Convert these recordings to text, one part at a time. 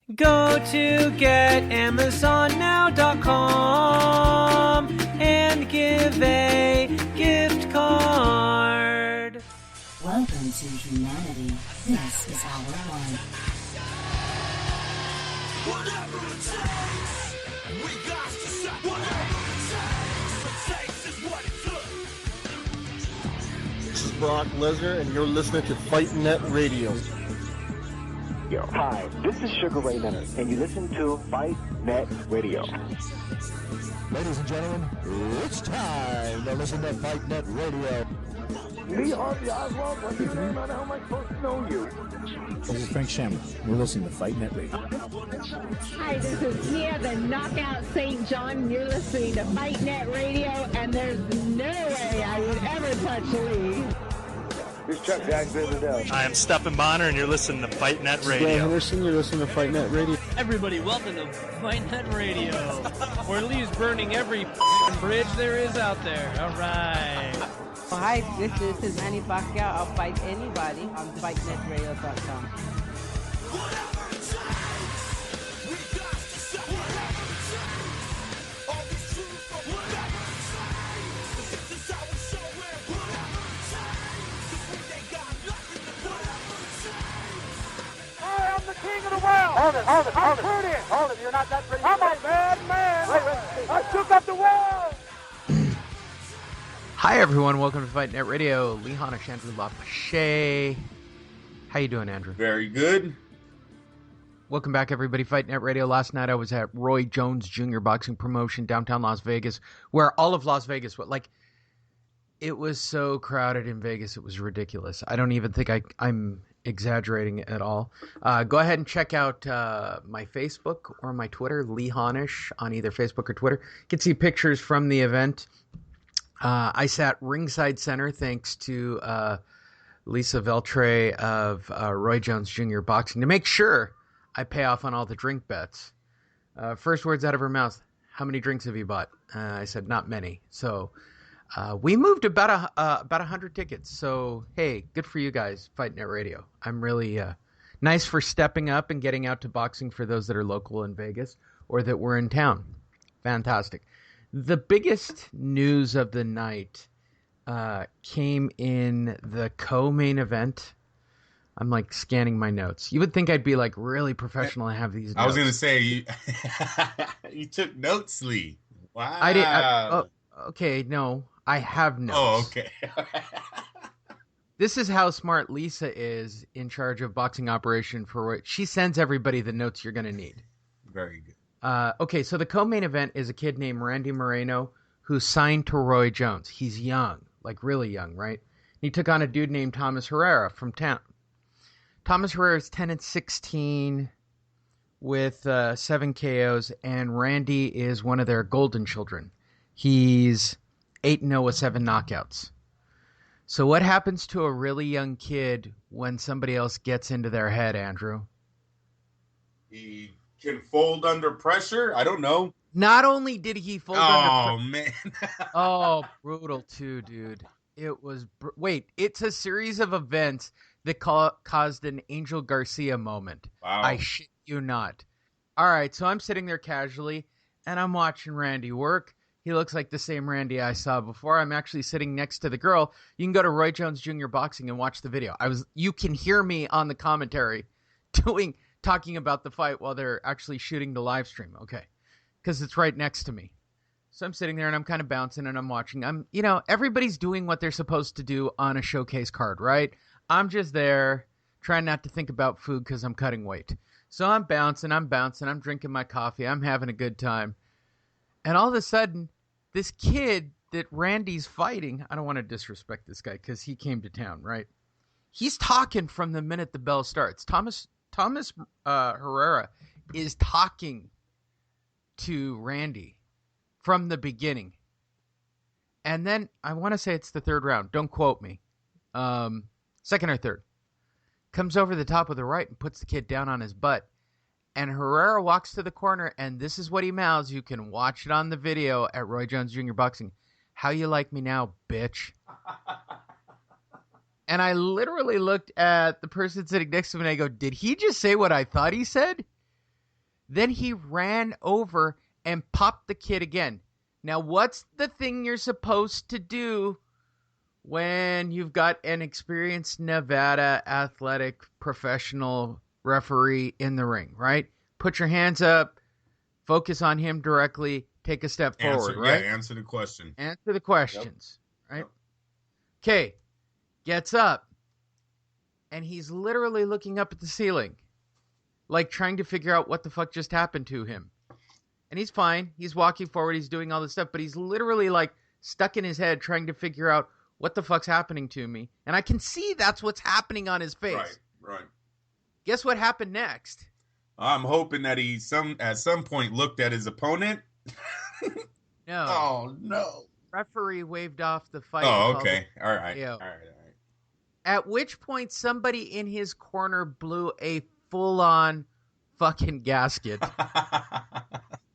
Go to getamazonnow.com and give a gift card. Welcome to humanity. This is our one. Whatever it takes, we got to say whatever it takes is what it took. This is Brock Lesnar, and you're listening to Fight Net Radio. Yo, hi, this is Sugar Ray Leonard, and you listen to Fight Net Radio. Ladies and gentlemen, it's time to listen to Fight Net Radio. Me, Harvey Oswald, what's your name? I know how am I supposed to know you? This is Frank Shamrock. You're listening to Fight Net Radio. Hi, this is Nia, the Knockout St. John. You're listening to Fight Net Radio, and there's no way I would ever touch Lee. This is Chuck Jackson Adele. I am Stephen Bonner, and you're listening to Fight Net Radio. Dan Henderson, you're listening to Fight Net Radio. Everybody, welcome to Fight Net Radio, where Lee's burning every bridge there is out there. All right. Hi, this is Manny Pacquiao. I'll fight anybody on FightNetRadio.com. Whatever it takes, we got to say whatever it takes. All the truth for whatever it takes. This is how we show it. Whatever it takes. 'Cause we ain't got nothing to whatever it takes. I am the king of the world. Hold it. Hold it. You're not that pretty. I'm a bad man. Wait. I took up the world. Hi, everyone. Welcome to Fight Net Radio. Lee Honish, Andrew Lapache. How you doing, Andrew? Very good. Welcome back, everybody. Fight Net Radio. Last night I was at Roy Jones Jr. Boxing Promotion, downtown Las Vegas, where all of Las Vegas was like, it was so crowded in Vegas. It was ridiculous. I don't even think I'm exaggerating at all. Go ahead and check out my Facebook or my Twitter, Lee Honish, on either Facebook or Twitter. You can see pictures from the event. I sat ringside center thanks to Lisa Veltre of Roy Jones Jr. Boxing to make sure I pay off on all the drink bets. First words out of her mouth, how many drinks have you bought? I said, not many. So we moved about 100 tickets. So, hey, good for you guys, Fight Net Radio. I'm really nice for stepping up and getting out to boxing for those that are local in Vegas or that were in town. Fantastic. The biggest news of the night came in the co-main event. I'm like scanning my notes. You would think I'd be like really professional and have these notes. I was going to say, you took notes, Lee. Wow. I did. Okay, no, I have notes. Oh, okay. This is how smart Lisa is in charge of boxing operation for what she sends everybody the notes you're going to need. Very good. Okay, so the co-main event is a kid named Randy Moreno who signed to Roy Jones. He's young, like really young, right? He took on a dude named Thomas Herrera from town. Thomas Herrera is 10-16 with 7 KOs, and Randy is one of their golden children. He's 8-0 with 7 knockouts. So what happens to a really young kid when somebody else gets into their head, Andrew? He can fold under pressure? I don't know. Not only did he fold under pressure. Man. Oh, brutal too, dude. It was... Wait, it's a series of events that caused an Angel Garcia moment. Wow. I shit you not. All right, so I'm sitting there casually, and I'm watching Randy work. He looks like the same Randy I saw before. I'm actually sitting next to the girl. You can go to Roy Jones Jr. Boxing and watch the video. You can hear me on the commentary talking about the fight while they're actually shooting the live stream. Okay, because it's right next to me. So I'm sitting there and I'm kind of bouncing and I'm watching. Everybody's doing what they're supposed to do on a showcase card, right? I'm just there trying not to think about food because I'm cutting weight. So I'm bouncing, I'm drinking my coffee, I'm having a good time. And all of a sudden, this kid that Randy's fighting, I don't want to disrespect this guy because he came to town, right? He's talking from the minute the bell starts. Thomas Herrera is talking to Randy from the beginning. And then I want to say it's the third round. Don't quote me. Second or third. Comes over the top of the right and puts the kid down on his butt. And Herrera walks to the corner, and this is what he mouths. You can watch it on the video at Roy Jones Jr. Boxing. How you like me now, bitch? And I literally looked at the person sitting next to me, and I go, did he just say what I thought he said? Then he ran over and popped the kid again. Now, what's the thing you're supposed to do when you've got an experienced Nevada athletic professional referee in the ring, right? Put your hands up, focus on him directly, take a step forward, right? Yeah, answer the question. Answer the questions, right? Yep. Okay, gets up, and he's literally looking up at the ceiling, like trying to figure out what the fuck just happened to him. And he's fine. He's walking forward. He's doing all this stuff, but he's literally like stuck in his head trying to figure out what the fuck's happening to me. And I can see that's what's happening on his face. Right. Guess what happened next? I'm hoping that he at some point looked at his opponent. No. Oh, no. Referee waved off the fight. Oh, okay. All right. Yeah. All right. At which point somebody in his corner blew a full-on fucking gasket.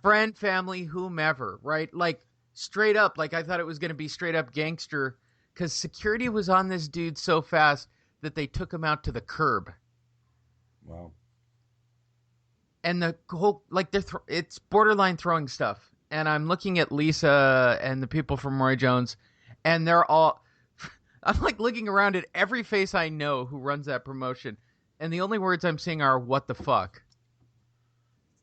Friend, family, whomever, right? Like, straight up, like I thought it was going to be straight up gangster, because security was on this dude so fast that they took him out to the curb. Wow. And the whole, like, it's borderline throwing stuff. And I'm looking at Lisa and the people from Roy Jones, and they're all, I'm like looking around at every face I know who runs that promotion, and the only words I'm seeing are, what the fuck?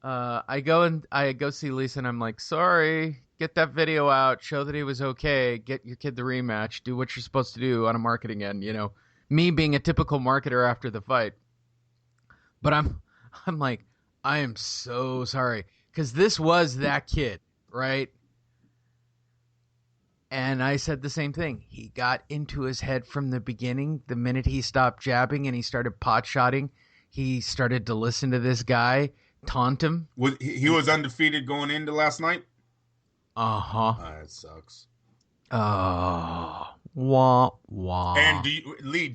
I go see Lisa, and I'm like, sorry, get that video out, show that he was okay, get your kid the rematch, do what you're supposed to do on a marketing end, you know, me being a typical marketer after the fight. But I'm like, I am so sorry, because this was that kid, right? And I said the same thing. He got into his head from the beginning. The minute he stopped jabbing and he started pot shotting, he started to listen to this guy taunt him. He was undefeated going into last night? Uh-huh. That sucks. Oh, wah, wah. And do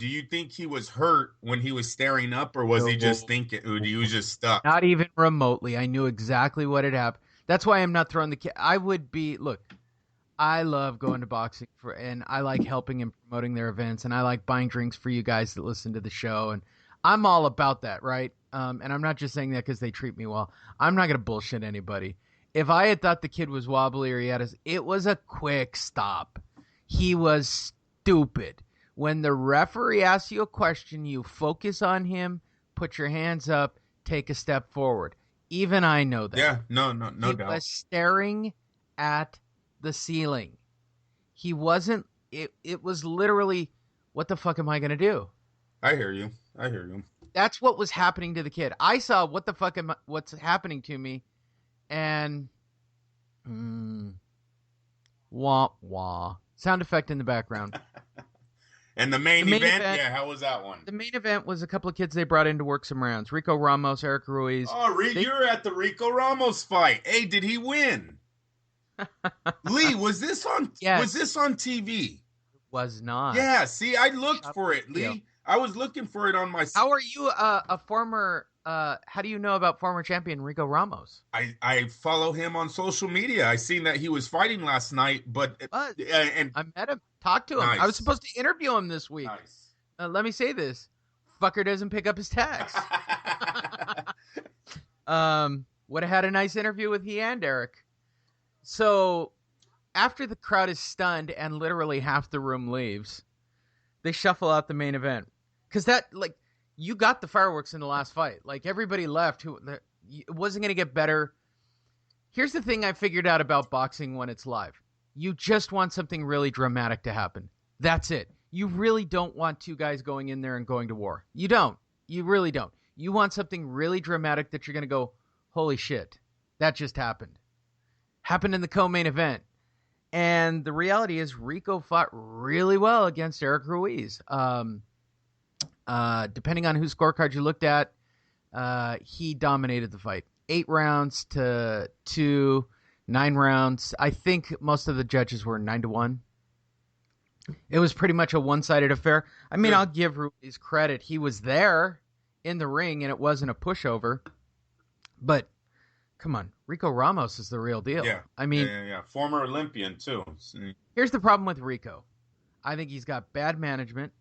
you think he was hurt when he was staring up, or was he just thinking, he was just stuck? Not even remotely. I knew exactly what had happened. That's why I'm not throwing the kid. I would be, look, I love going to boxing and I like helping and promoting their events, and I like buying drinks for you guys that listen to the show, and I'm all about that, right? And I'm not just saying that because they treat me well. I'm not going to bullshit anybody. If I had thought the kid was wobbly or it was a quick stop. He was stupid. When the referee asks you a question, you focus on him, put your hands up, take a step forward. Even I know that. Yeah, no He doubt. was staring at the ceiling. He wasn't, it was literally, what the fuck am I going to do? I hear you. That's what was happening to the kid. I saw what's happening to me, and wah wah. Sound effect in the background. And the main event, yeah, how was that one? The main event was a couple of kids they brought in to work some rounds. Rico Ramos, Eric Ruiz. Oh, you're at the Rico Ramos fight. Hey, did he win? Lee, was this on? Yes. Was this on TV? Was not. Yeah. See, I looked for it, Lee. I was looking for it on my. How are you a former? How do you know about former champion Rico Ramos? I follow him on social media. I seen that he was fighting last night, but and I met him, talked to him. Nice. I was supposed to interview him this week. Nice. Let me say this: fucker doesn't pick up his text. Would have had a nice interview with he and Eric. So, after the crowd is stunned and literally half the room leaves, they shuffle out the main event. Because you got the fireworks in the last fight. Like, everybody left. It wasn't going to get better. Here's the thing I figured out about boxing when it's live. You just want something really dramatic to happen. That's it. You really don't want two guys going in there and going to war. You don't. You really don't. You want something really dramatic that you're going to go, holy shit, that just happened. Happened in the co-main event. And the reality is Rico fought really well against Eric Ruiz. Depending on whose scorecard you looked at, he dominated the fight. 8 rounds to 2, 9 rounds. I think most of the judges were 9-1. It was pretty much a one-sided affair. I mean, I'll give Ruiz credit. He was there in the ring, and it wasn't a pushover. But, come on, Rico Ramos is the real deal. Yeah. I mean, yeah. Former Olympian, too. Here's the problem with Rico. I think he's got bad management.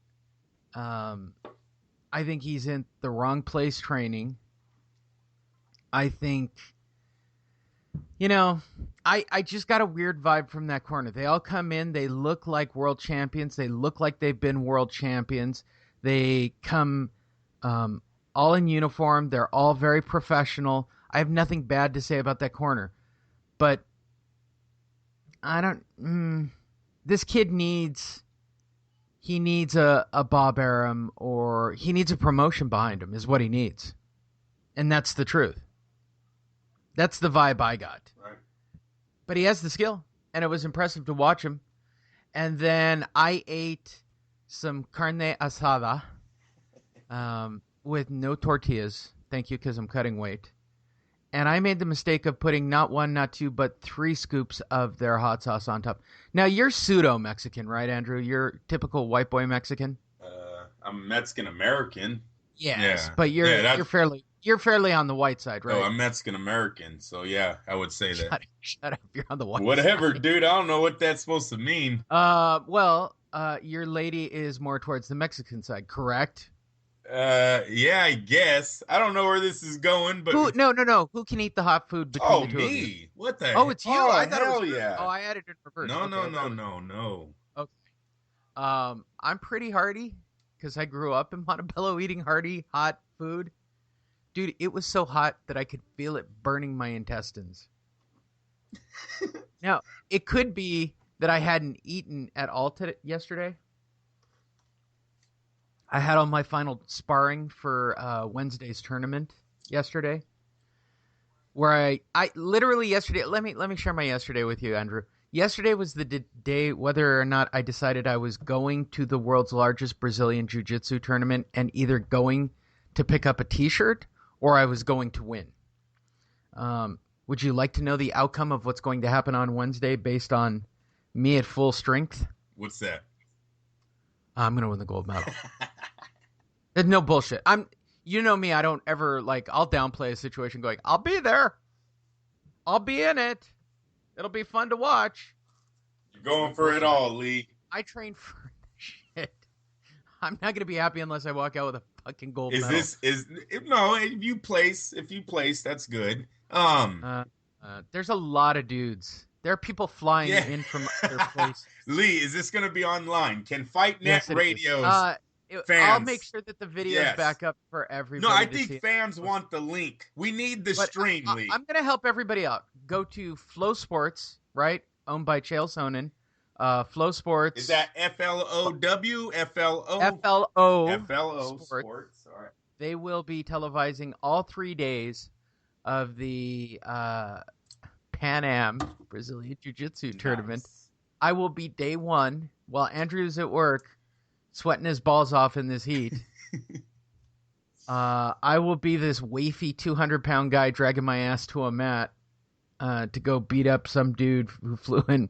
I think he's in the wrong place training. I think, I just got a weird vibe from that corner. They all come in. They look like world champions. They look like they've been world champions. They come all in uniform. They're all very professional. I have nothing bad to say about that corner. But this kid needs a Bob Arum, or he needs a promotion behind him is what he needs. And that's the truth. That's the vibe I got. Right. But he has the skill, and it was impressive to watch him. And then I ate some carne asada with no tortillas. Thank you, because I'm cutting weight. And I made the mistake of putting not one, not two, but 3 scoops of their hot sauce on top. Now, you're pseudo-Mexican, right, Andrew? You're typical white boy Mexican? I'm Mexican-American. Yes, Yeah. but you're fairly on the white side, right? Oh, I'm Mexican-American, so yeah, I would say that. Shut up, you're on the white Whatever, side. dude, I don't know what that's supposed to mean. Your lady is more towards the Mexican side, correct? Yeah, I guess. I don't know where this is going, but... No. Who can eat the hot food between the two of you? Me? What the Oh, it's you? Oh, I thought it hell was yeah. Oh, I added it in reverse. No. Okay. I'm pretty hearty because I grew up in Montebello eating hearty, hot food. Dude, it was so hot that I could feel it burning my intestines. Now, it could be that I hadn't eaten at all yesterday. I had all my final sparring for Wednesday's tournament yesterday, where I literally yesterday. Let me share my yesterday with you, Andrew. Yesterday was the day whether or not I decided I was going to the world's largest Brazilian Jiu-Jitsu tournament and either going to pick up a T-shirt or I was going to win. Would you like to know the outcome of what's going to happen on Wednesday based on me at full strength? What's that? I'm going to win the gold medal. There's no bullshit. You know me, I don't ever, I'll downplay a situation going, I'll be there. I'll be in it. It'll be fun to watch. You're going for it all, Lee. I train for shit. I'm not going to be happy unless I walk out with a fucking gold medal. If you place, that's good. There's a lot of dudes. There are people flying in from other places. Lee, is this going to be online? Can FightNet Radio's fans... I'll make sure that the video's back up for everybody. No, I think fans want the link. We need the stream, Lee. I'm going to help everybody out. Go to Flow Sports, right? Owned by Chael Sonnen. Flow Sports. Is that FLOW? FLO Sports. All right. They will be televising all 3 days of the Pan Am Brazilian Jiu-Jitsu tournament. I will be day 1 while Andrew's at work sweating his balls off in this heat. I will be this wafy 200-pound guy dragging my ass to a mat to go beat up some dude who flew in.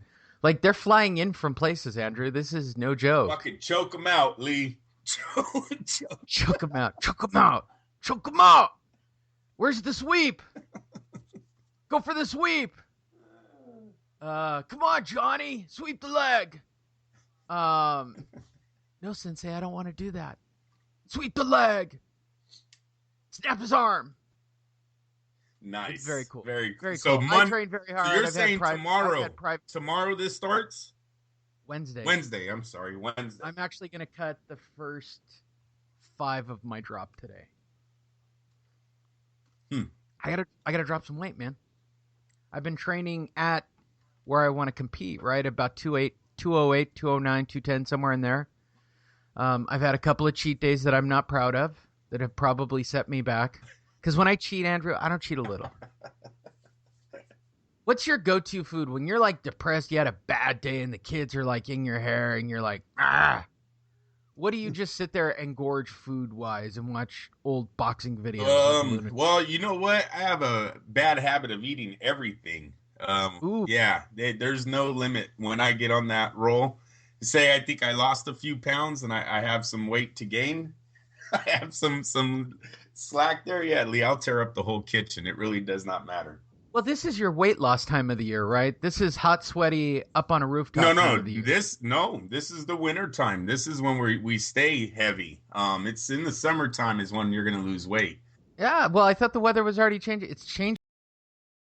They're flying in from places, Andrew. This is no joke. Fucking choke him out, Lee. Choke him out. Choke him out. Choke him out. Where's the sweep? Go for the sweep. Come on, Johnny. Sweep the leg. No, Sensei, I don't want to do that. Sweep the leg. Snap his arm. Nice. It's very cool. Very cool. So I train very hard. So you're saying tomorrow? Tomorrow this starts? Wednesday. Wednesday. I'm actually going to cut the first 5 of my drop today. I gotta drop some weight, man. I've been training at where I want to compete, right? About 208, 209, 210, somewhere in there. I've had a couple of cheat days that I'm not proud of that have probably set me back. Because when I cheat, Andrew, I don't cheat a little. What's your go-to food when you're depressed, you had a bad day, and the kids are in your hair, and you're like, ah? What do you just sit there and gorge food-wise and watch old boxing videos? Well, you know what? I have a bad habit of eating everything. Yeah, there's no limit when I get on that roll. Say I think I lost a few pounds and I have some weight to gain. I have some slack there. Yeah, Lee, I'll tear up the whole kitchen. It really does not matter. Well, this is your weight loss time of the year, right? This is hot, sweaty, up on a rooftop. No, this is the winter time. This is when we stay heavy. It's in the summertime is when you're going to lose weight. Yeah, well, I thought the weather was already changing. It's changed.